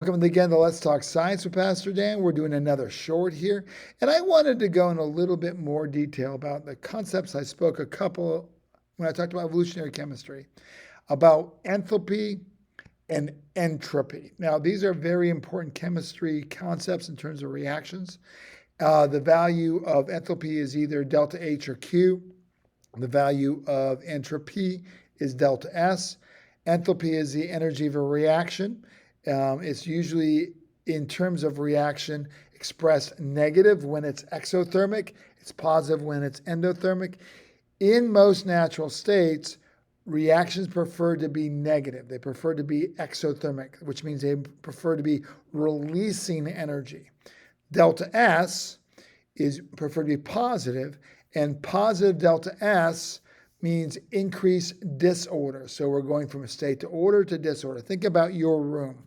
Welcome again to Let's Talk Science with Pastor Dan. We're doing another short here, and I wanted to go in a little bit more detail about the concepts I spoke when I talked about evolutionary chemistry, about enthalpy and entropy. Now, these are very important chemistry concepts in terms of reactions. The value of enthalpy is either delta H or Q. The value of entropy is delta S. Enthalpy is the energy of a reaction. It's usually, in terms of reaction, expressed negative when it's exothermic. It's positive when it's endothermic. In most natural states, reactions prefer to be negative. They prefer to be exothermic, which means they prefer to be releasing energy. Delta S is preferred to be positive, and positive delta S means increased disorder. So we're going from a state to order to disorder. Think about your room.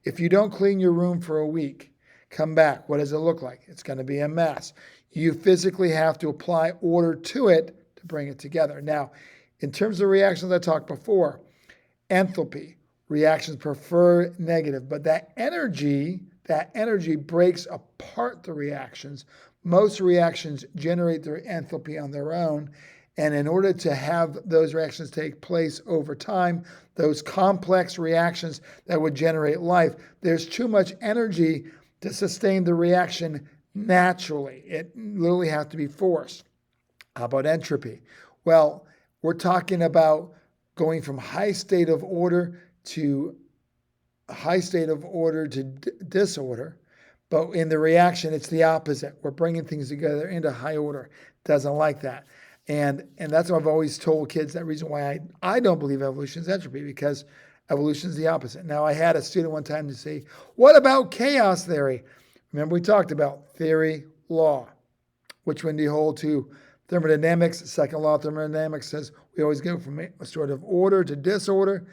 If you don't clean your room for a week, come back. What does it look like? It's going to be a mess. You physically have to apply order to it to bring it together. Now, in terms of reactions I talked before, enthalpy, reactions prefer negative, but that energy breaks apart the reactions. Most reactions generate their enthalpy on their own. And in order to have those reactions take place over time, those complex reactions that would generate life, there's too much energy to sustain the reaction naturally. It literally has to be forced. How about entropy? Well, we're talking about going from high state of order to disorder. But in the reaction, it's the opposite. We're bringing things together into high order. Doesn't like that. And that's what I've always told kids, that reason why I don't believe evolution is entropy, because evolution is the opposite. Now, I had a student one time to say, what about chaos theory? Remember, we talked about theory, law. Which one do you hold to? Thermodynamics, the second law of thermodynamics says we always go from a sort of order to disorder.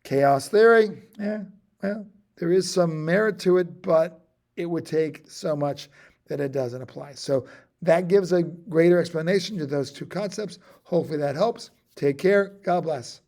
Chaos theory, well, there is some merit to it, but it would take so much that it doesn't apply. So that gives a greater explanation to those two concepts. Hopefully that helps. Take care. God bless.